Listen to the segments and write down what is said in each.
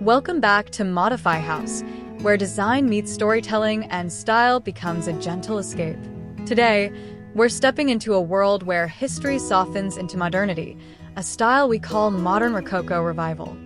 Welcome back to Modify House, where design meets storytelling and style becomes a gentle escape. Today, we're stepping into a world where history softens into modernity, a style we call Modern Rococo Revival.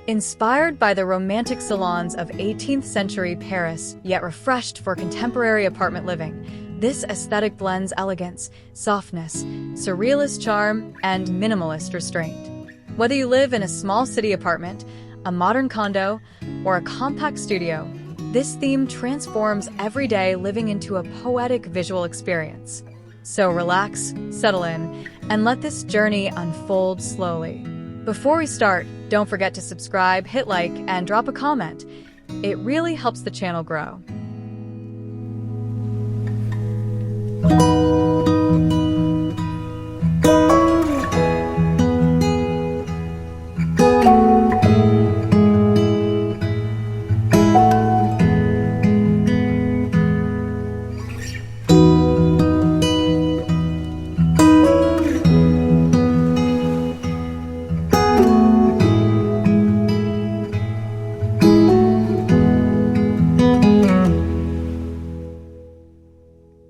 Inspired by the romantic salons of 18th century Paris, yet refreshed for contemporary apartment living, this aesthetic blends elegance, softness, surrealist charm, and minimalist restraint. Whether you live in a small city apartment, a modern condo, or a compact studio, this theme transforms everyday living into a poetic visual experience. So relax, settle in, and let this journey unfold slowly. Before we start, don't forget to subscribe, hit like, and drop a comment. It really helps the channel grow.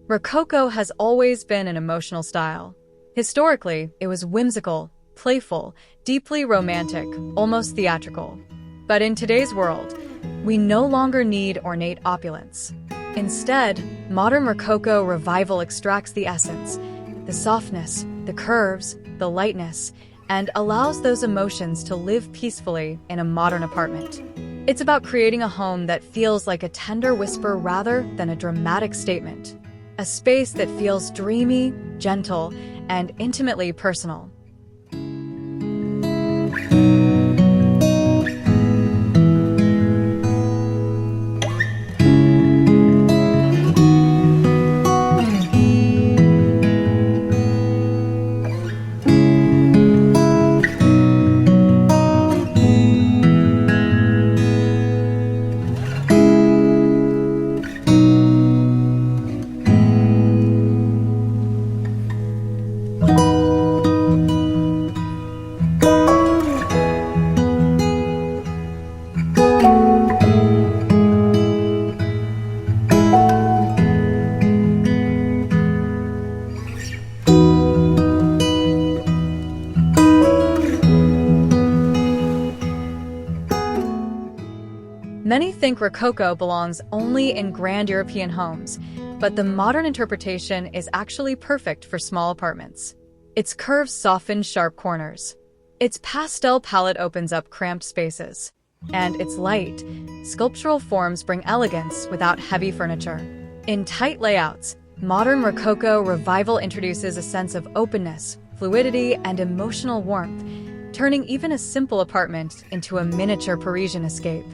Rococo has always been an emotional style. Historically, it was whimsical, playful, deeply romantic, almost theatrical. But in today's world, we no longer need ornate opulence. Instead, modern Rococo revival extracts the essence, the softness, the curves, the lightness, and allows those emotions to live peacefully in a modern apartment. It's about creating a home that feels like a tender whisper rather than a dramatic statement. A space that feels dreamy, gentle, and intimately personal. Many think Rococo belongs only in grand European homes, but the modern interpretation is actually perfect for small apartments. Its curves soften sharp corners. Its pastel palette opens up cramped spaces. And its light, sculptural forms bring elegance without heavy furniture. In tight layouts, modern Rococo revival introduces a sense of openness, fluidity, and emotional warmth, turning even a simple apartment into a miniature Parisian escape.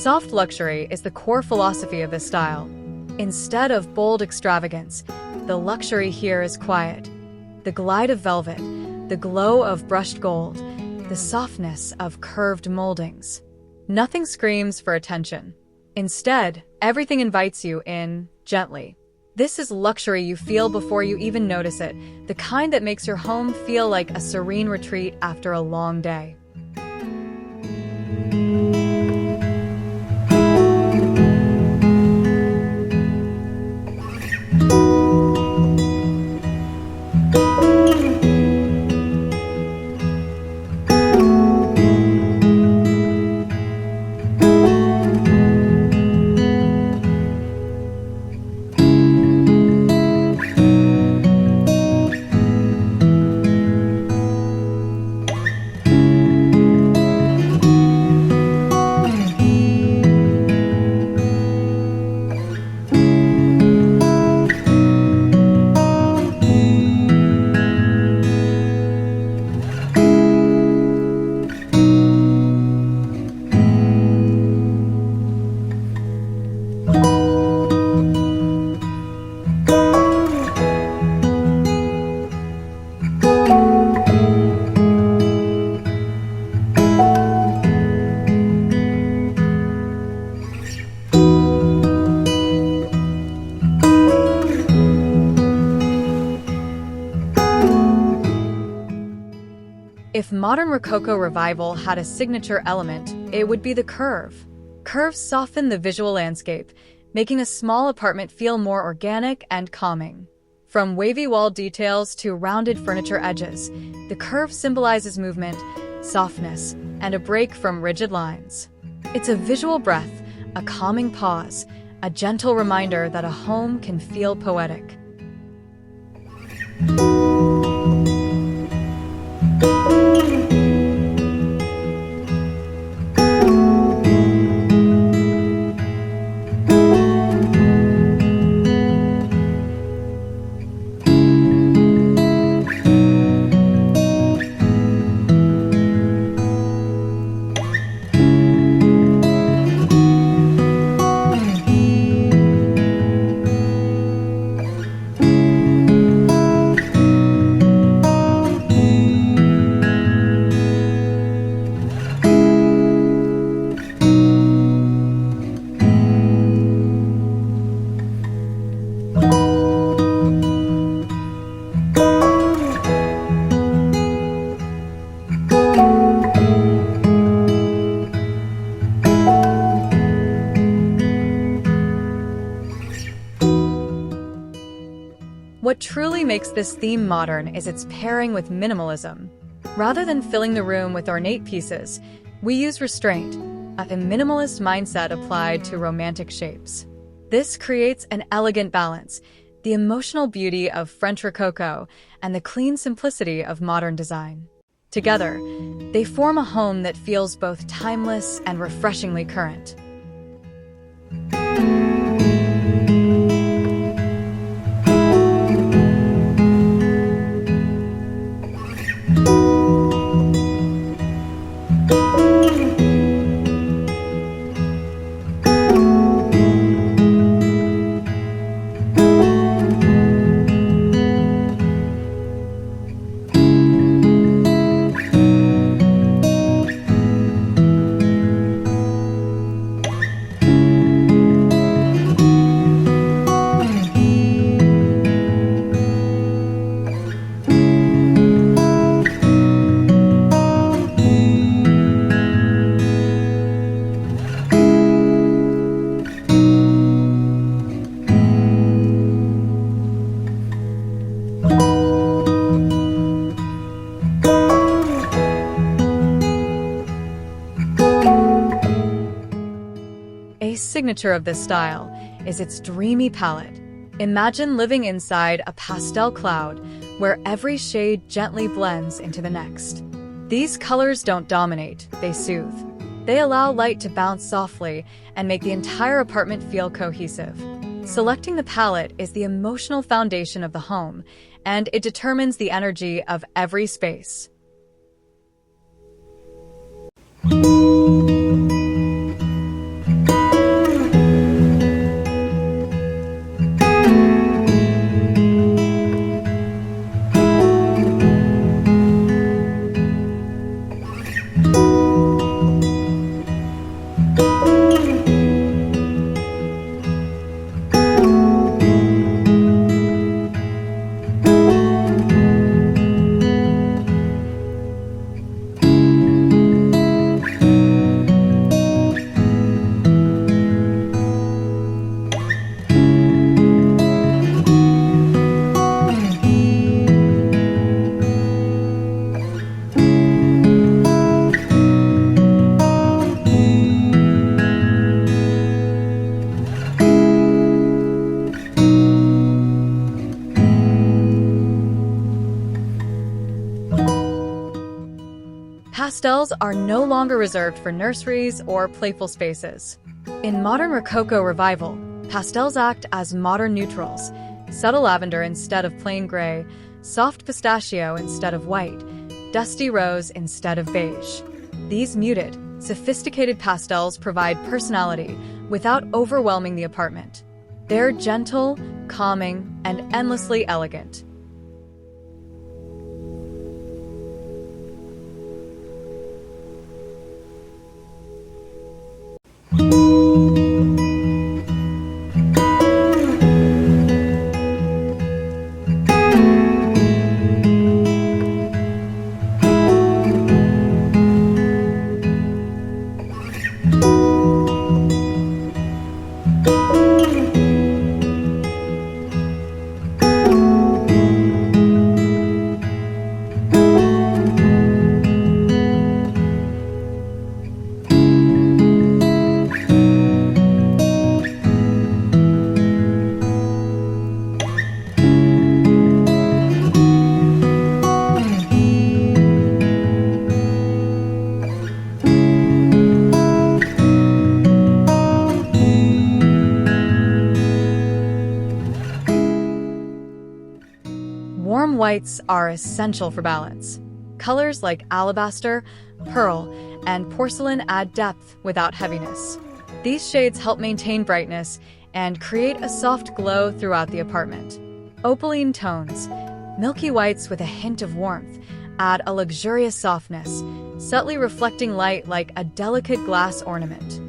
Soft luxury is the core philosophy of this style. Instead of bold extravagance, the luxury here is quiet. The glide of velvet, the glow of brushed gold, the softness of curved moldings. Nothing screams for attention. Instead, everything invites you in, gently. This is luxury you feel before you even notice it, the kind that makes your home feel like a serene retreat after a long day. If modern Rococo revival had a signature element, it would be the curve. Curves soften the visual landscape, making a small apartment feel more organic and calming. From wavy wall details to rounded furniture edges, the curve symbolizes movement, softness, and a break from rigid lines. It's a visual breath, a calming pause, a gentle reminder that a home can feel poetic. What truly makes this theme modern is its pairing with minimalism. Rather than filling the room with ornate pieces, we use restraint, a minimalist mindset applied to romantic shapes. This creates an elegant balance, the emotional beauty of French Rococo and the clean simplicity of modern design. Together, they form a home that feels both timeless and refreshingly current. A signature of this style is its dreamy palette. Imagine living inside a pastel cloud where every shade gently blends into the next. These colors don't dominate, they soothe. They allow light to bounce softly and make the entire apartment feel cohesive. Selecting the palette is the emotional foundation of the home, and it determines the energy of every space. Pastels are no longer reserved for nurseries or playful spaces. In modern Rococo revival, pastels act as modern neutrals, subtle lavender instead of plain gray, soft pistachio instead of white, dusty rose instead of beige. These muted, sophisticated pastels provide personality without overwhelming the apartment. They're gentle, calming, and endlessly elegant. Warm whites are essential for balance. Colors like alabaster, pearl, and porcelain add depth without heaviness. These shades help maintain brightness and create a soft glow throughout the apartment. Opaline tones, milky whites with a hint of warmth, add a luxurious softness, subtly reflecting light like a delicate glass ornament.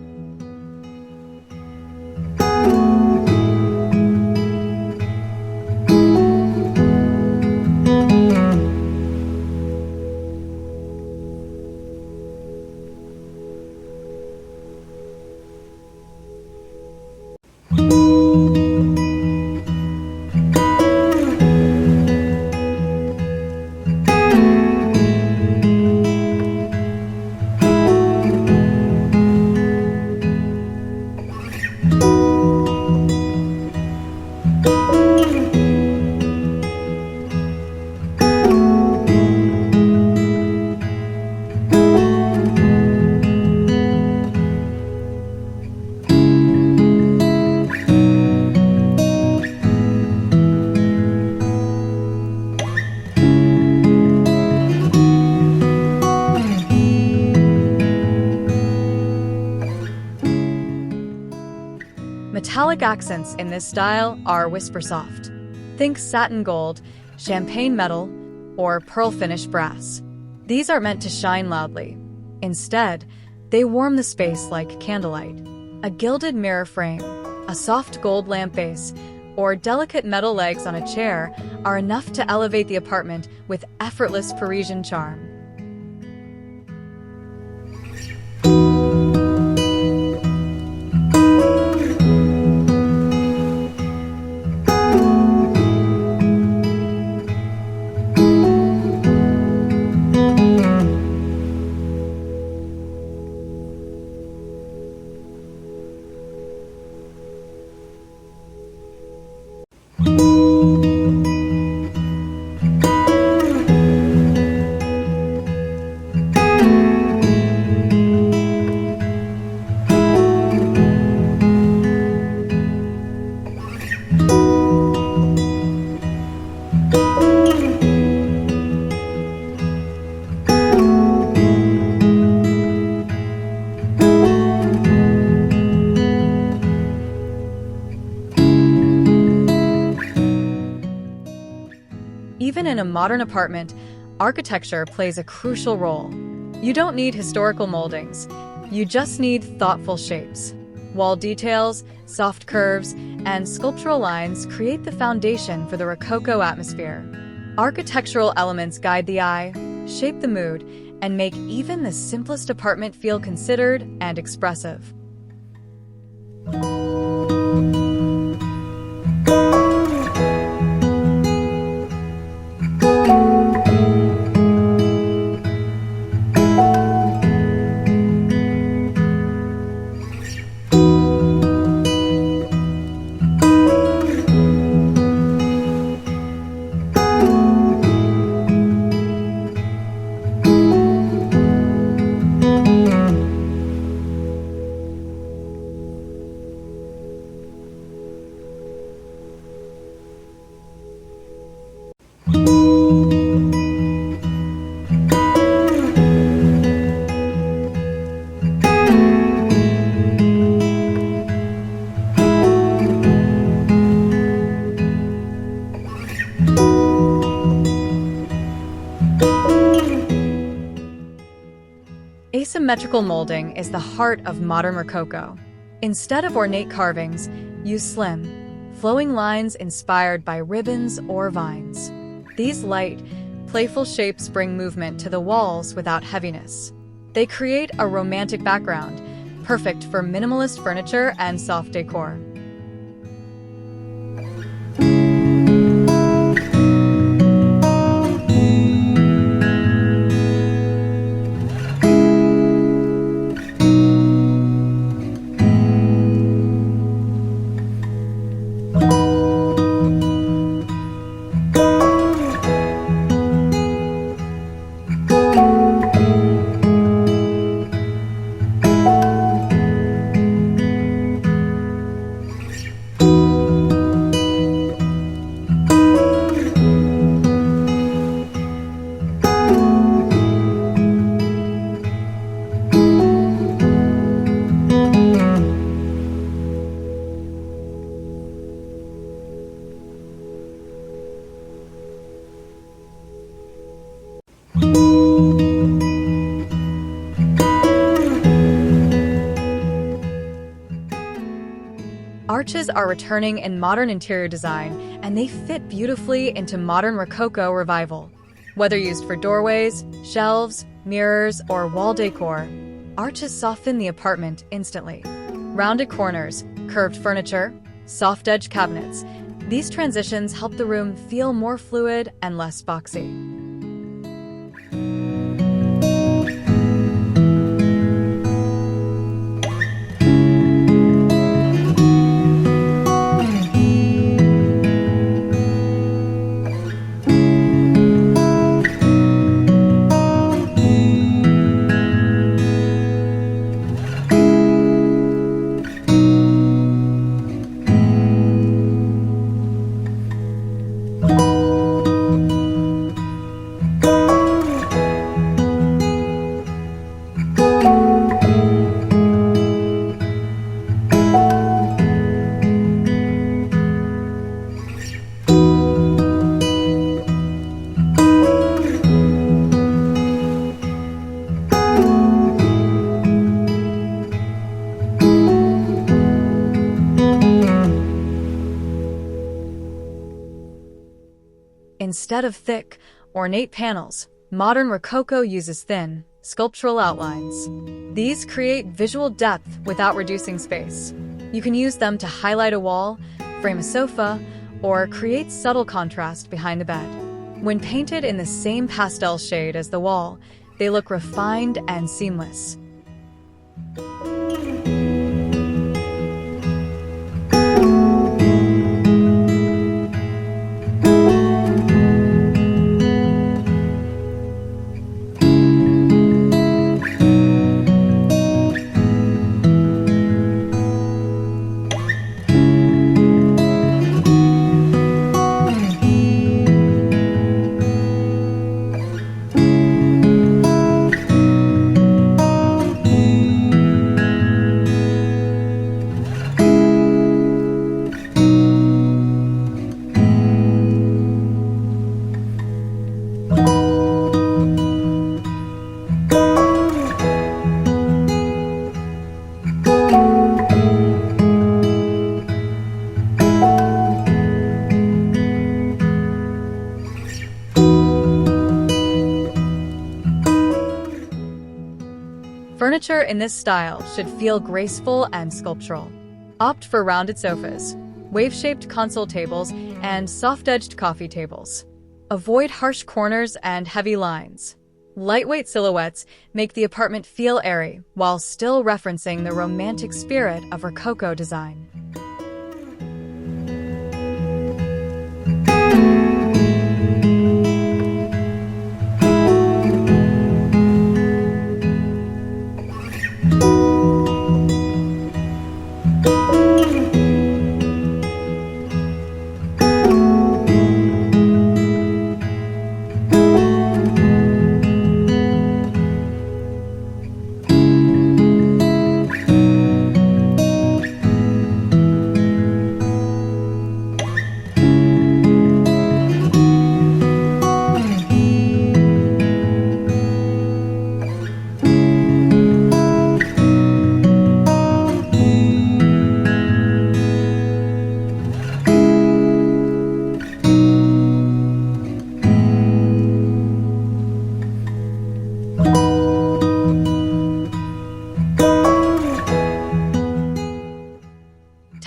Metallic accents in this style are whisper soft. Think satin gold, champagne metal, or pearl finish brass. These aren't meant to shine loudly. Instead, they warm the space like candlelight. A gilded mirror frame, a soft gold lamp base, or delicate metal legs on a chair are enough to elevate the apartment with effortless Parisian charm. Even in a modern apartment, architecture plays a crucial role. You don't need historical moldings. You just need thoughtful shapes. Wall details, soft curves, and sculptural lines create the foundation for the Rococo atmosphere. Architectural elements guide the eye, shape the mood, and make even the simplest apartment feel considered and expressive. Asymmetrical molding is the heart of modern Rococo. Instead of ornate carvings, use slim, flowing lines inspired by ribbons or vines. These light, playful shapes bring movement to the walls without heaviness. They create a romantic background, perfect for minimalist furniture and soft decor. Arches are returning in modern interior design, and they fit beautifully into modern Rococo revival. Whether used for doorways, shelves, mirrors, or wall decor, arches soften the apartment instantly. Rounded corners, curved furniture, soft-edged cabinets, these transitions help the room feel more fluid and less boxy. Instead of thick, ornate panels, modern Rococo uses thin, sculptural outlines. These create visual depth without reducing space. You can use them to highlight a wall, frame a sofa, or create subtle contrast behind the bed. When painted in the same pastel shade as the wall, they look refined and seamless. Furniture in this style should feel graceful and sculptural. Opt for rounded sofas, wave-shaped console tables, and soft-edged coffee tables. Avoid harsh corners and heavy lines. Lightweight silhouettes make the apartment feel airy while still referencing the romantic spirit of Rococo design.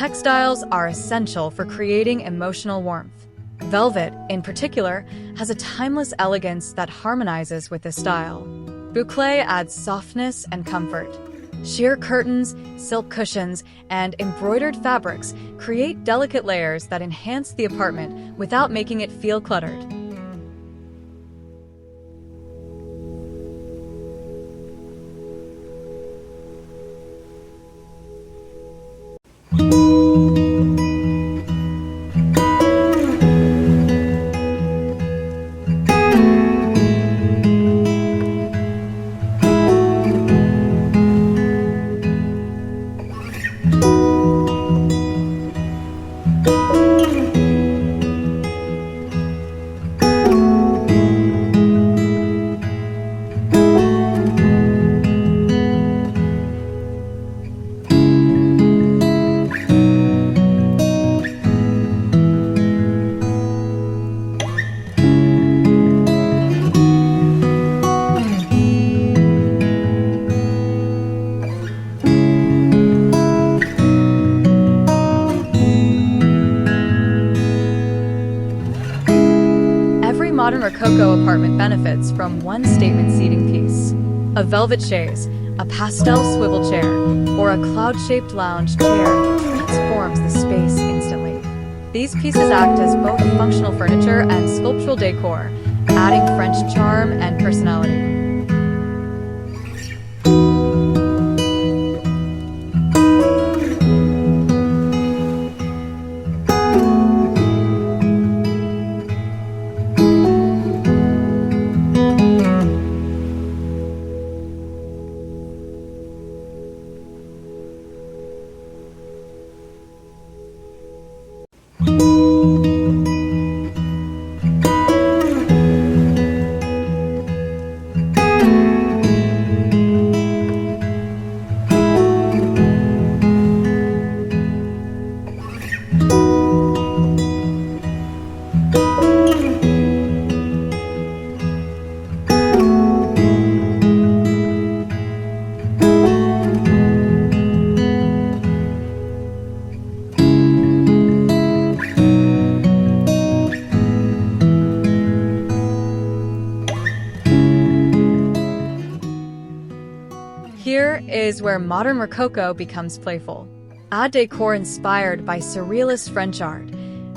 Textiles are essential for creating emotional warmth. Velvet, in particular, has a timeless elegance that harmonizes with this style. Bouclé adds softness and comfort. Sheer curtains, silk cushions, and embroidered fabrics create delicate layers that enhance the apartment without making it feel cluttered. Modern Rococo apartment benefits from one statement seating piece. A velvet chaise, a pastel swivel chair, or a cloud-shaped lounge chair transforms the space instantly. These pieces act as both functional furniture and sculptural decor, adding French charm and personality. Here is where modern Rococo becomes playful. Add decor inspired by Surrealist French art,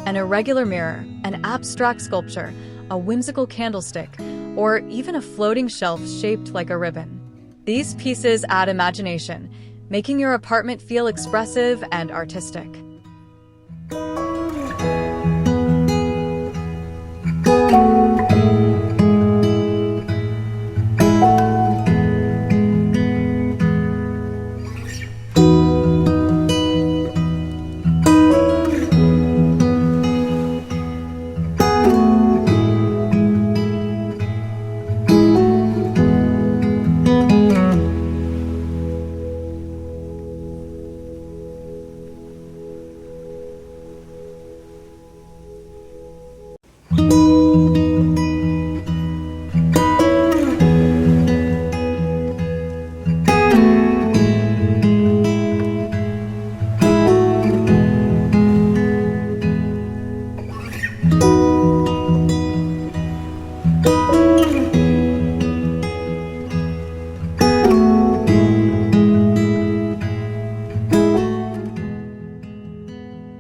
an irregular mirror, an abstract sculpture, a whimsical candlestick, or even a floating shelf shaped like a ribbon. These pieces add imagination, making your apartment feel expressive and artistic.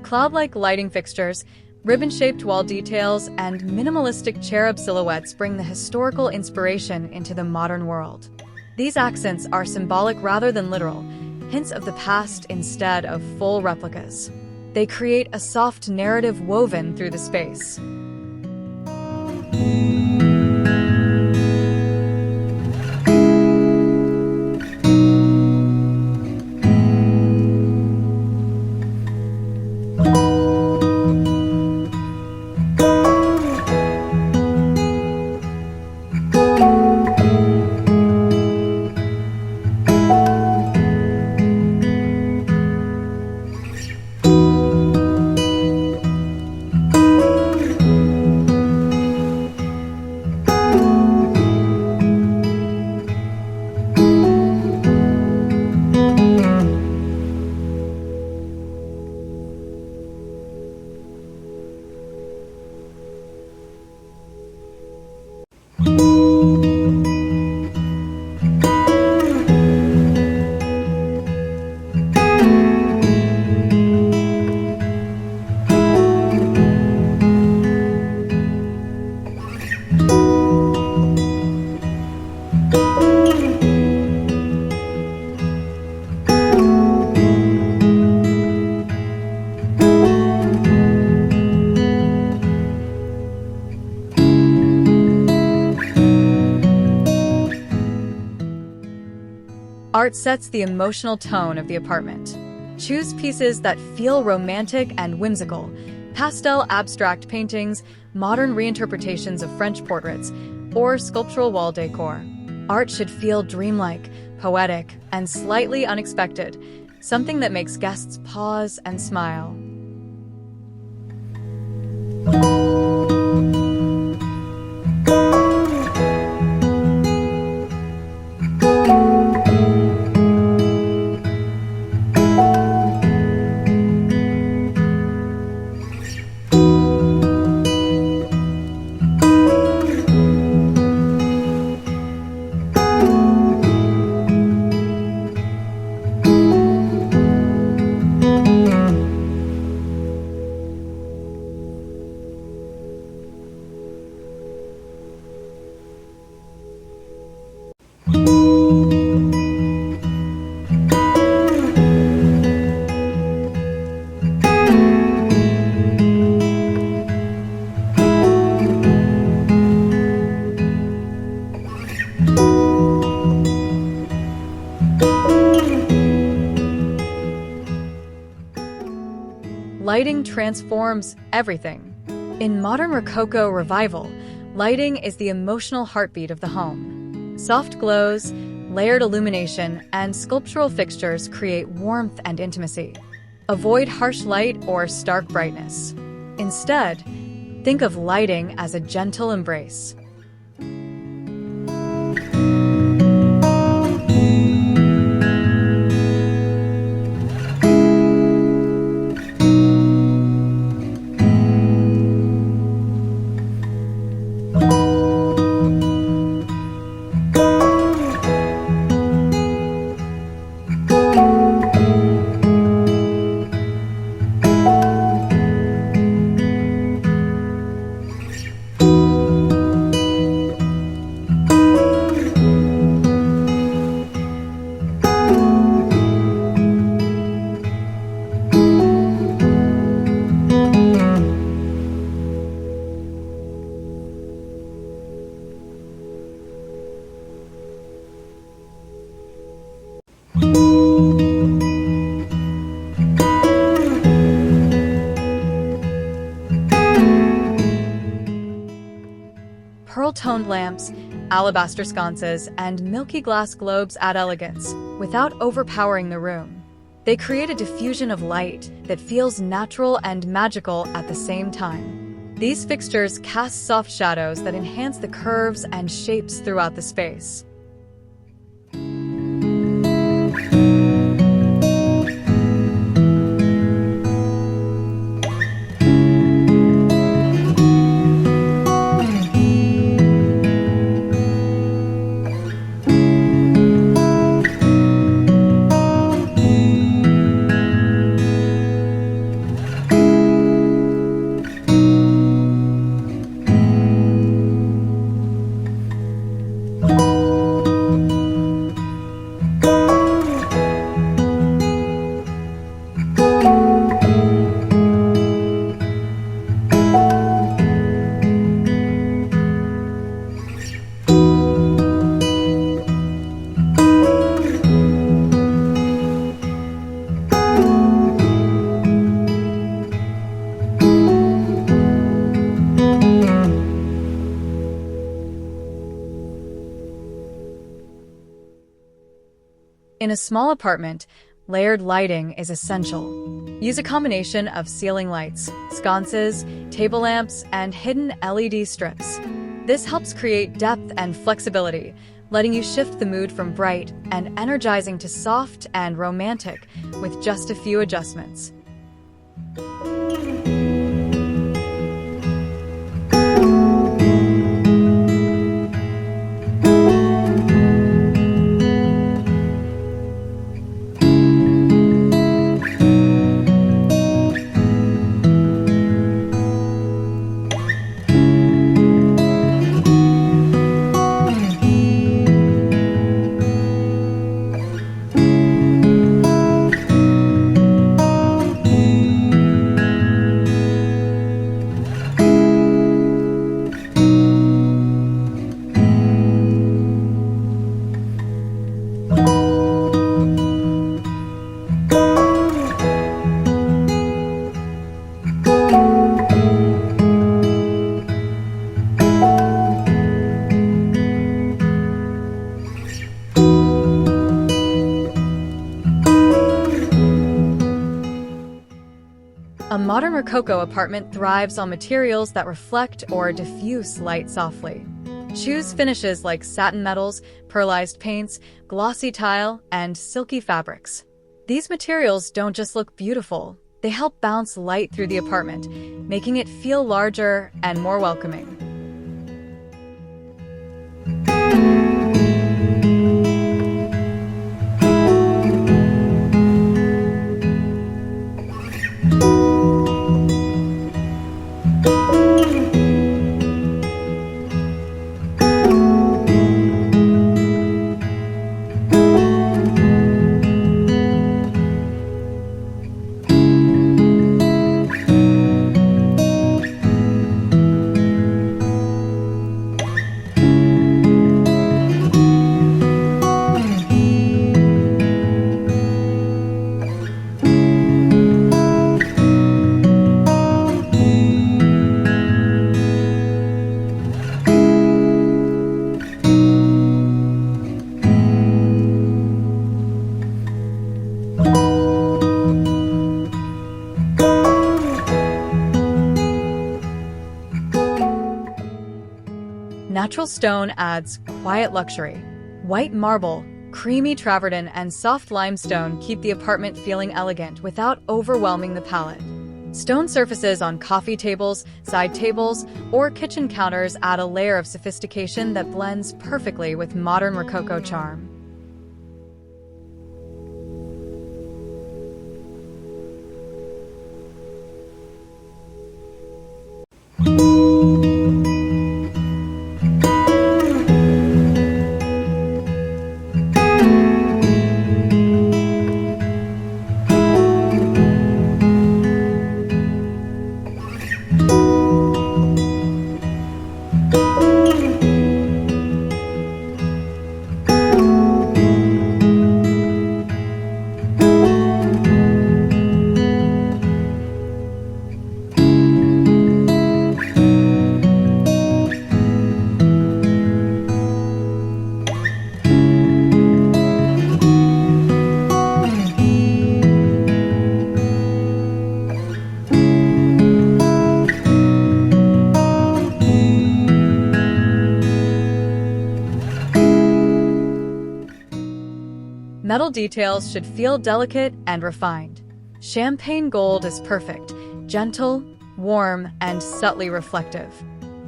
Cloud-like lighting fixtures, ribbon-shaped wall details, and minimalistic cherub silhouettes bring the historical inspiration into the modern world. These accents are symbolic rather than literal, hints of the past instead of full replicas. They create a soft narrative woven through the space. art sets the emotional tone of the apartment. Choose pieces that feel romantic and whimsical. Pastel abstract paintings, modern reinterpretations of French portraits, or sculptural wall decor. Art should feel dreamlike, poetic, and slightly unexpected, something that makes guests pause and smile. Lighting transforms everything. In modern Rococo revival, lighting is the emotional heartbeat of the home. Soft glows, layered illumination, and sculptural fixtures create warmth and intimacy. Avoid harsh light or stark brightness. Instead, think of lighting as a gentle embrace. Pearl-toned lamps, alabaster sconces, and milky glass globes add elegance without overpowering the room. They create a diffusion of light that feels natural and magical at the same time. These fixtures cast soft shadows that enhance the curves and shapes throughout the space. In a small apartment, layered lighting is essential. Use a combination of ceiling lights, sconces, table lamps, and hidden LED strips. This helps create depth and flexibility, letting you shift the mood from bright and energizing to soft and romantic with just a few adjustments. A modern Rococo apartment thrives on materials that reflect or diffuse light softly. Choose finishes like satin metals, pearlized paints, glossy tile, and silky fabrics. These materials don't just look beautiful, they help bounce light through the apartment, making it feel larger and more welcoming. Natural stone adds quiet luxury. White marble, creamy travertine, and soft limestone keep the apartment feeling elegant without overwhelming the palate. Stone surfaces on coffee tables, side tables, or kitchen counters add a layer of sophistication that blends perfectly with modern Rococo charm. Metal details should feel delicate and refined. Champagne gold is perfect, gentle, warm, and subtly reflective.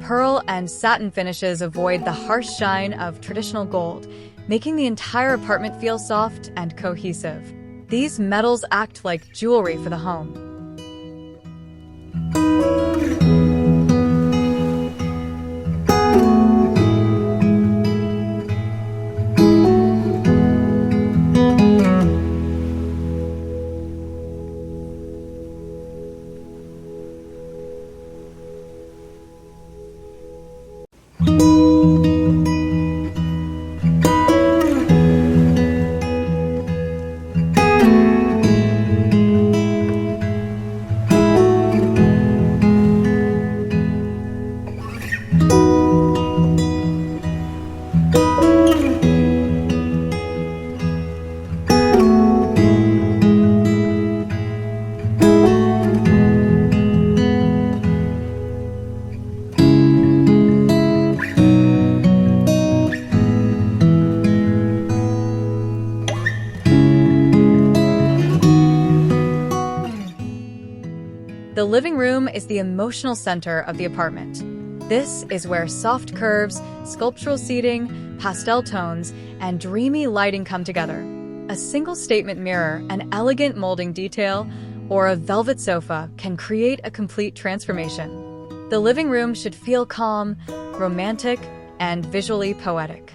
Pearl and satin finishes avoid the harsh shine of traditional gold, making the entire apartment feel soft and cohesive. These metals act like jewelry for the home. The living room is the emotional center of the apartment. This is where soft curves, sculptural seating, pastel tones, and dreamy lighting come together. A single statement mirror, an elegant molding detail, or a velvet sofa can create a complete transformation. The living room should feel calm, romantic, and visually poetic.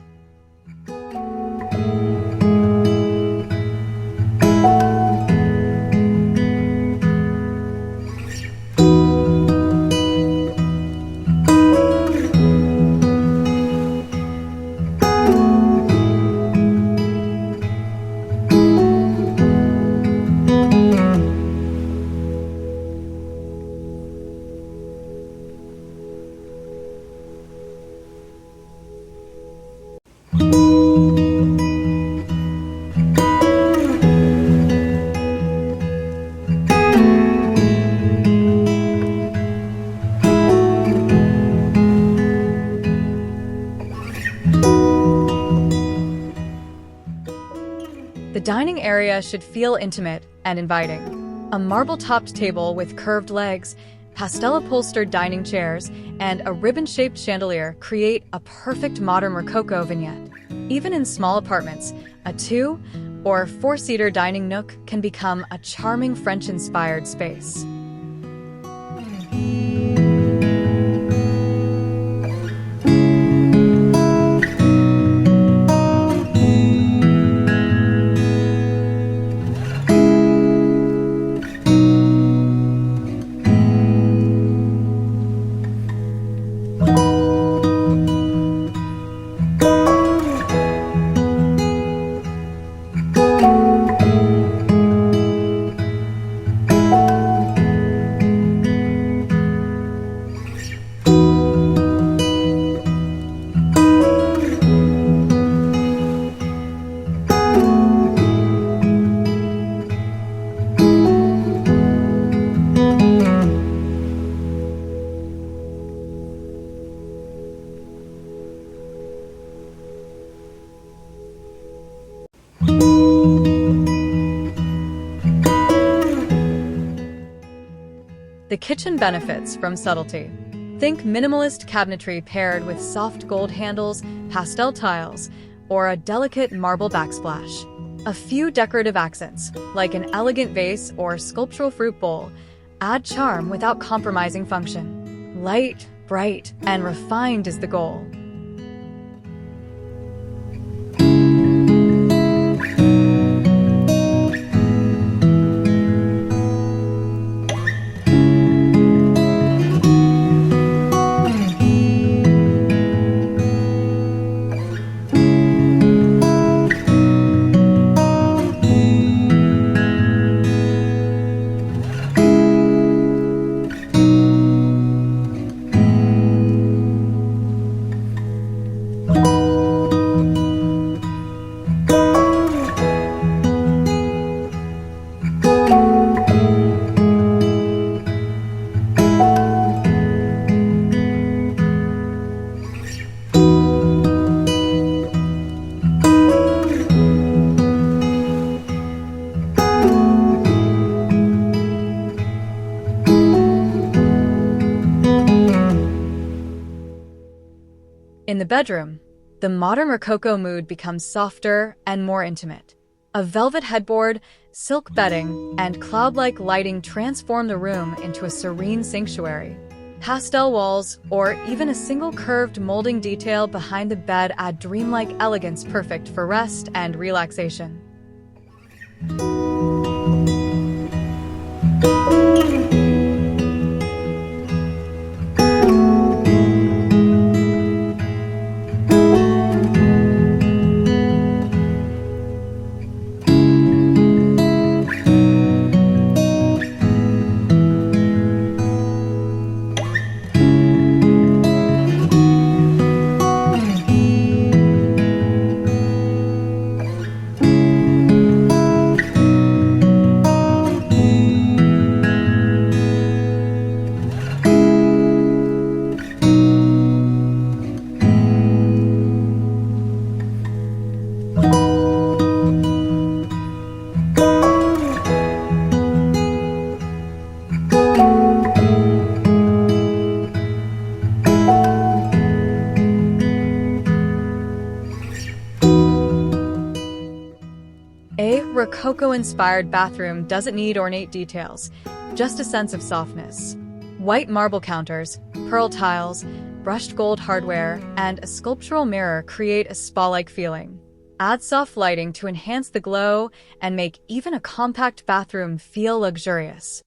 dining area should feel intimate and inviting. A marble-topped table with curved legs, pastel-upholstered dining chairs, and a ribbon-shaped chandelier create a perfect modern Rococo vignette. Even in small apartments, a 2- or 4-seater dining nook can become a charming French-inspired space. The kitchen benefits from subtlety. Think minimalist cabinetry paired with soft gold handles, pastel tiles, or a delicate marble backsplash. A few decorative accents, like an elegant vase or sculptural fruit bowl, add charm without compromising function. Light, bright, and refined is the goal. In the bedroom, the modern Rococo mood becomes softer and more intimate. A velvet headboard, silk bedding, and cloud-like lighting transform the room into a serene sanctuary. Pastel walls, or even a single curved molding detail behind the bed add dreamlike elegance perfect for rest and relaxation. A Rococo-inspired bathroom doesn't need ornate details, just a sense of softness. White marble counters, pearl tiles, brushed gold hardware, and a sculptural mirror create a spa-like feeling. Add soft lighting to enhance the glow and make even a compact bathroom feel luxurious.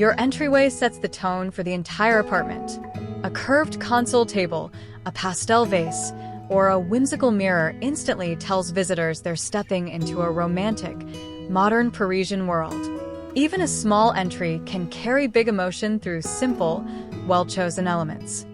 Your entryway sets the tone for the entire apartment. A curved console table, a pastel vase, or a whimsical mirror instantly tells visitors they're stepping into a romantic, modern Parisian world. Even a small entry can carry big emotion through simple, well-chosen elements.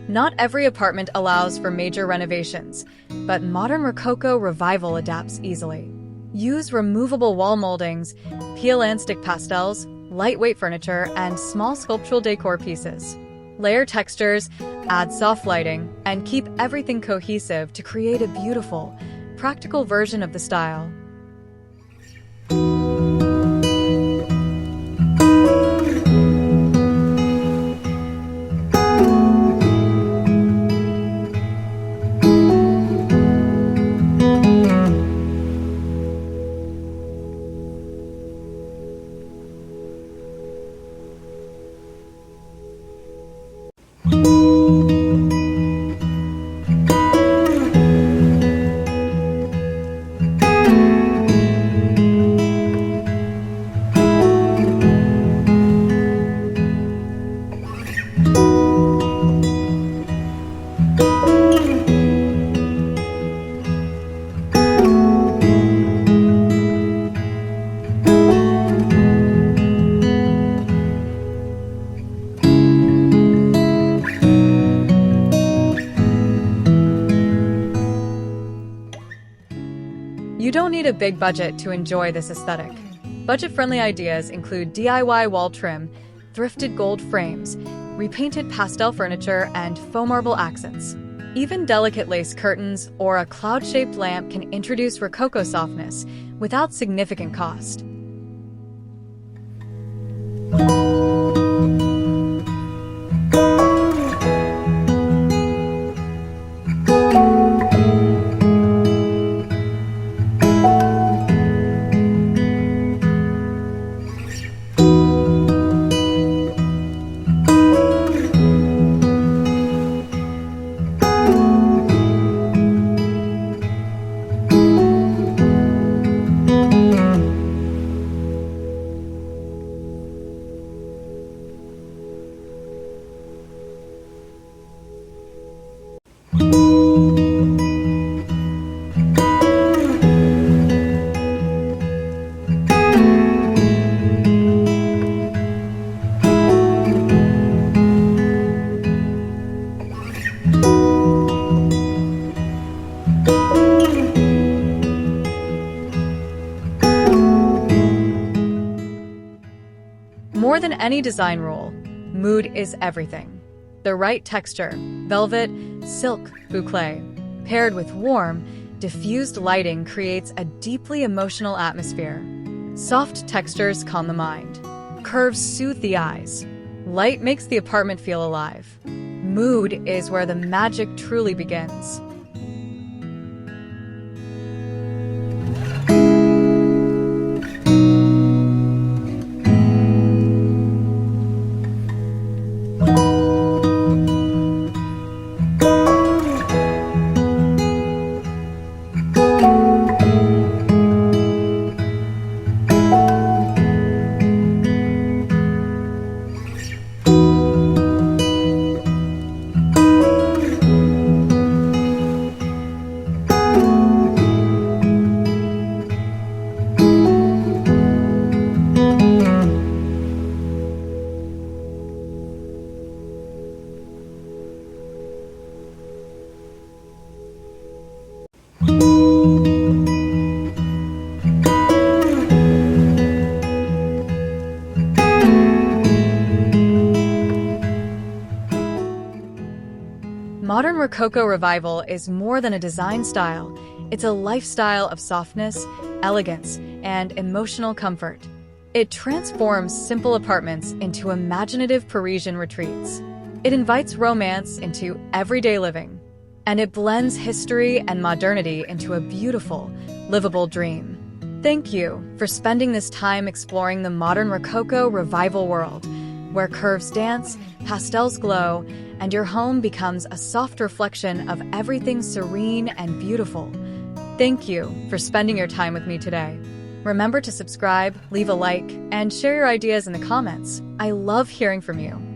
Not every apartment allows for major renovations, but modern Rococo revival adapts easily. Use removable wall moldings, peel-and-stick pastels, lightweight furniture, and small sculptural decor pieces. Layer textures, add soft lighting, and keep everything cohesive to create a beautiful, practical version of the style. You don't need a big budget to enjoy this aesthetic. Budget-friendly ideas include DIY wall trim, thrifted gold frames, repainted pastel furniture, and faux marble accents. Even delicate lace curtains or a cloud-shaped lamp can introduce Rococo softness without significant cost. More than any design rule, mood is everything. The right texture, velvet, silk, bouclé, paired with warm, diffused lighting creates a deeply emotional atmosphere. Soft textures calm the mind. Curves soothe the eyes. Light makes the apartment feel alive. Mood is where the magic truly begins. Rococo revival is more than a design style. It's a lifestyle of softness, elegance, and emotional comfort. It transforms simple apartments into imaginative Parisian retreats. It invites romance into everyday living. And it blends history and modernity into a beautiful, livable dream. Thank you for spending this time exploring the modern Rococo revival world, where curves dance, pastels glow, and your home becomes a soft reflection of everything serene and beautiful. Thank you for spending your time with me today. Remember to subscribe, leave a like, and share your ideas in the comments. I love hearing from you.